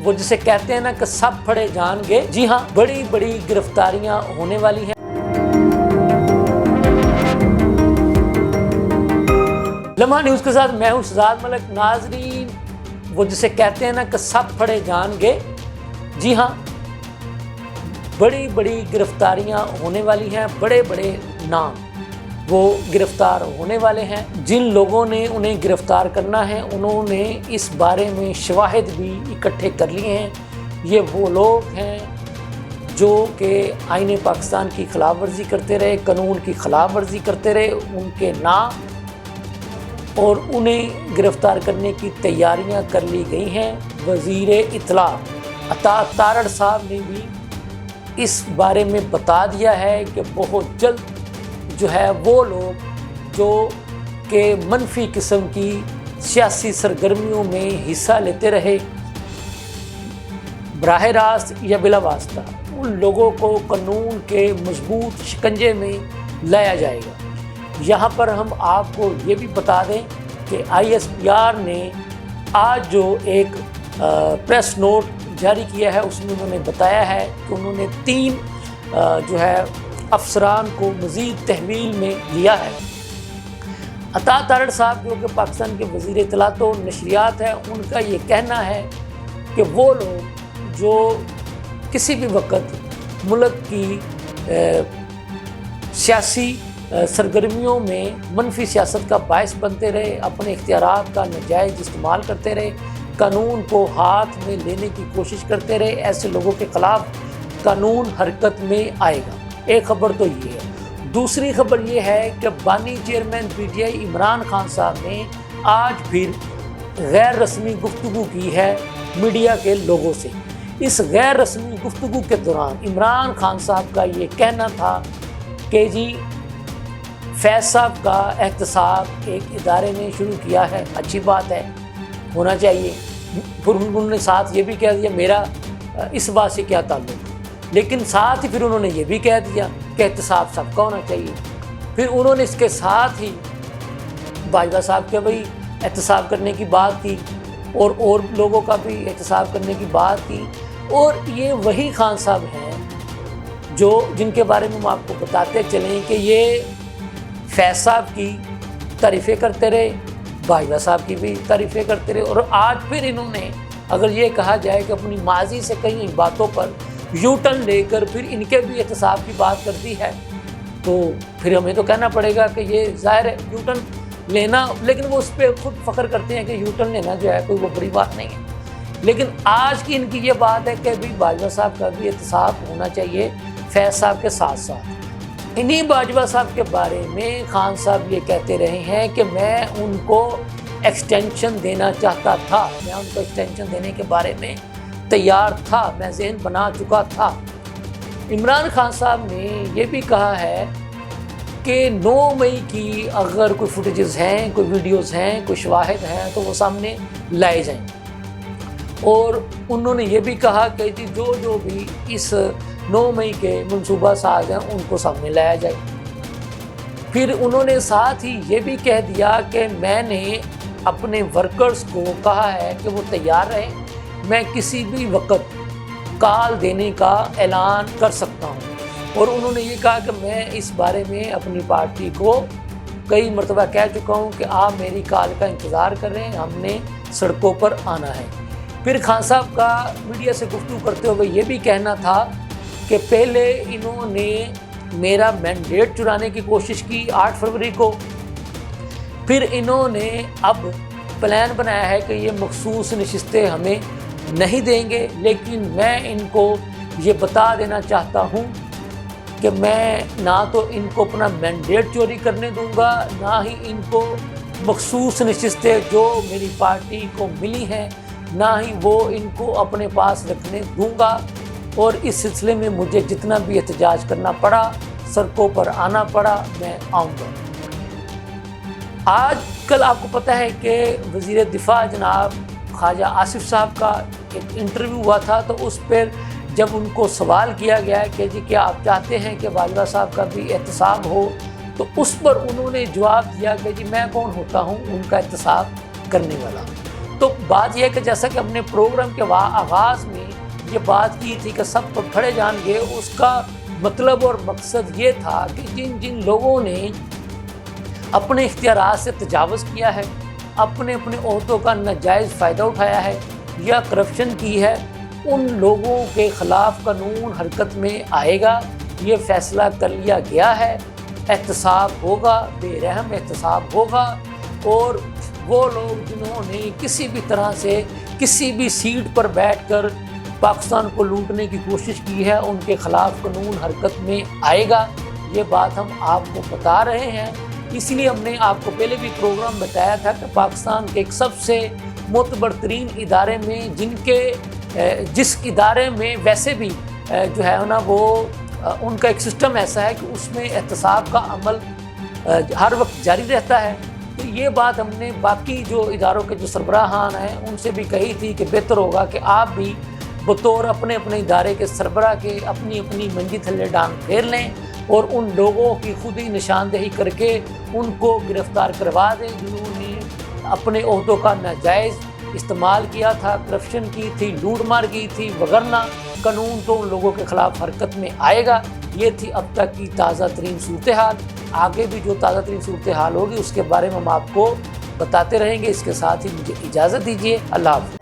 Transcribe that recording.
وہ جسے کہتے ہیں نا کہ سب پھڑے جان گے، جی ہاں، بڑی بڑی گرفتاریاں ہونے والی ہیں۔ لمحہ نیوز کے ساتھ میں ہوں شہزاد ملک۔ ناظرین، وہ جسے کہتے ہیں نا کہ سب پھڑے جان گے، جی ہاں، بڑی بڑی گرفتاریاں ہونے والی ہیں، بڑے بڑے نام وہ گرفتار ہونے والے ہیں۔ جن لوگوں نے انہیں گرفتار کرنا ہے انہوں نے اس بارے میں شواہد بھی اکٹھے کر لیے ہیں۔ یہ وہ لوگ ہیں جو کہ آئین پاکستان کی خلاف ورزی کرتے رہے، قانون کی خلاف ورزی کرتے رہے، ان کے نام اور انہیں گرفتار کرنے کی تیاریاں کر لی گئی ہیں۔ وزیر اطلاع عطا تارڑ صاحب نے بھی اس بارے میں بتا دیا ہے کہ بہت جلد جو ہے وہ لوگ جو کہ منفی قسم کی سیاسی سرگرمیوں میں حصہ لیتے رہے براہ راست یا بلا واسطہ، ان لوگوں کو قانون کے مضبوط شکنجے میں لایا جائے گا۔ یہاں پر ہم آپ کو یہ بھی بتا دیں کہ ISPR نے آج جو ایک پریس نوٹ جاری کیا ہے اس میں انہوں نے بتایا ہے کہ انہوں نے 3 جو ہے افسران کو مزید تحویل میں لیا ہے۔ عطا تارڑ صاحب جو کہ پاکستان کے وزیر اطلاعات و نشریات ہیں، ان کا یہ کہنا ہے کہ وہ لوگ جو کسی بھی وقت ملک کی سیاسی سرگرمیوں میں منفی سیاست کا باعث بنتے رہے، اپنے اختیارات کا ناجائز استعمال کرتے رہے، قانون کو ہاتھ میں لینے کی کوشش کرتے رہے، ایسے لوگوں کے خلاف قانون حرکت میں آئے گا۔ ایک خبر تو یہ ہے۔ دوسری خبر یہ ہے کہ بانی چیئرمین PTI عمران خان صاحب نے آج پھر غیر رسمی گفتگو کی ہے میڈیا کے لوگوں سے۔ اس غیر رسمی گفتگو کے دوران عمران خان صاحب کا یہ کہنا تھا کہ جی فیض صاحب کا احتساب ایک ادارے نے شروع کیا ہے، اچھی بات ہے، ہونا چاہیے۔ پھر انہوں نے ساتھ یہ بھی کہہ دیا میرا اس بات سے کیا تعلق، لیکن ساتھ ہی پھر انہوں نے یہ بھی کہہ دیا کہ احتساب سب کا ہونا چاہیے۔ پھر انہوں نے اس کے ساتھ ہی باجوہ صاحب کے بھائی احتساب کرنے کی بات کی اور لوگوں کا بھی احتساب کرنے کی بات کی، اور یہ وہی خان صاحب ہیں جن کے بارے میں ہم آپ کو بتاتے چلیں کہ یہ فیض صاحب کی تعریفیں کرتے رہے، باجوہ صاحب کی بھی تعریفیں کرتے رہے، اور آج پھر انہوں نے اگر یہ کہا جائے کہ اپنی ماضی سے کئی باتوں پر یو ٹرن لے کر پھر ان کے بھی احتساب کی بات کر دی ہے، تو پھر ہمیں تو کہنا پڑے گا کہ یہ ظاہر ہے یو ٹرن لینا، لیکن وہ اس پہ خود فخر کرتے ہیں کہ یو ٹرن لینا جو ہے کوئی وہ بڑی بات نہیں ہے۔ لیکن آج کی ان کی یہ بات ہے کہ بھی باجوہ صاحب کا بھی احتساب ہونا چاہیے فیض صاحب کے ساتھ ساتھ۔ انہی باجوہ صاحب کے بارے میں خان صاحب یہ کہتے رہے ہیں کہ میں ان کو ایکسٹینشن دینا چاہتا تھا، میں ان کو ایکسٹینشن دینے کے بارے میں تیار تھا، میں ذہن بنا چکا تھا۔ عمران خان صاحب نے یہ بھی کہا ہے کہ 9 مئی کی اگر کوئی فوٹیجز ہیں، کوئی ویڈیوز ہیں، کوئی شواہد ہیں تو وہ سامنے لائے جائیں، اور انہوں نے یہ بھی کہا کہ جی جو بھی اس 9 مئی کے منصوبہ ساز ہیں ان کو سامنے لایا جائے۔ پھر انہوں نے ساتھ ہی یہ بھی کہہ دیا کہ میں نے اپنے ورکرز کو کہا ہے کہ وہ تیار رہیں، میں کسی بھی وقت کال دینے کا اعلان کر سکتا ہوں، اور انہوں نے یہ کہا کہ میں اس بارے میں اپنی پارٹی کو کئی مرتبہ کہہ چکا ہوں کہ آپ میری کال کا انتظار کر رہے ہیں، ہم نے سڑکوں پر آنا ہے۔ پھر خان صاحب کا میڈیا سے گفتگو کرتے ہوئے یہ بھی کہنا تھا کہ پہلے انہوں نے میرا مینڈیٹ چرانے کی کوشش کی 8 فروری کو، پھر انہوں نے اب پلان بنایا ہے کہ یہ مخصوص نشستیں ہمیں نہیں دیں گے، لیکن میں ان کو یہ بتا دینا چاہتا ہوں کہ میں نہ تو ان کو اپنا مینڈیٹ چوری کرنے دوں گا، نہ ہی ان کو مخصوص نشستیں جو میری پارٹی کو ملی ہیں نہ ہی وہ ان کو اپنے پاس رکھنے دوں گا، اور اس سلسلے میں مجھے جتنا بھی احتجاج کرنا پڑا، سڑکوں پر آنا پڑا، میں آؤں گا۔ آج کل آپ کو پتہ ہے کہ وزیر دفاع جناب خواجہ آصف صاحب کا ایک انٹرویو ہوا تھا، تو اس پر جب ان کو سوال کیا گیا کہ جی کیا آپ چاہتے ہیں کہ باجوہ صاحب کا بھی احتساب ہو، تو اس پر انہوں نے جواب دیا کہ جی میں کون ہوتا ہوں ان کا احتساب کرنے والا۔ تو بات یہ ہے کہ جیسا کہ ہم نے پروگرام کے آغاز میں یہ بات کی تھی کہ سب تو پڑھے جان گے، اس کا مطلب اور مقصد یہ تھا کہ جن جن لوگوں نے اپنے اختیارات سے تجاوز کیا ہے، اپنے عہدوں کا ناجائز فائدہ اٹھایا ہے یا کرپشن کی ہے، ان لوگوں کے خلاف قانون حرکت میں آئے گا۔ یہ فیصلہ کر لیا گیا ہے، احتساب ہوگا، بے رحم احتساب ہوگا، اور وہ لوگ جنہوں نے کسی بھی طرح سے کسی بھی سیٹ پر بیٹھ کر پاکستان کو لوٹنے کی کوشش کی ہے، ان کے خلاف قانون حرکت میں آئے گا۔ یہ بات ہم آپ کو بتا رہے ہیں، اس لیے ہم نے آپ کو پہلے بھی پروگرام بتایا تھا کہ پاکستان کے ایک سب سے معتبر ترین ادارے میں جس ادارے میں ویسے بھی جو ہے نا وہ ان کا ایک سسٹم ایسا ہے کہ اس میں احتساب کا عمل ہر وقت جاری رہتا ہے، تو یہ بات ہم نے باقی جو اداروں کے جو سربراہان ہیں ان سے بھی کہی تھی کہ بہتر ہوگا کہ آپ بھی بطور اپنے ادارے کے سربراہ کے اپنی منجی تھلے ڈانگ پھیر لیں اور ان لوگوں کی خود ہی نشاندہی کر کے ان کو گرفتار کروا دیں جنہوں نے اپنے عہدوں کا ناجائز استعمال کیا تھا، کرپشن کی تھی، لوٹ مار کی تھی، وگرنہ قانون تو ان لوگوں کے خلاف حرکت میں آئے گا۔ یہ تھی اب تک کی تازہ ترین صورتحال۔ آگے بھی جو تازہ ترین صورتحال ہوگی اس کے بارے میں ہم آپ کو بتاتے رہیں گے۔ اس کے ساتھ ہی مجھے اجازت دیجیے، اللہ حافظ۔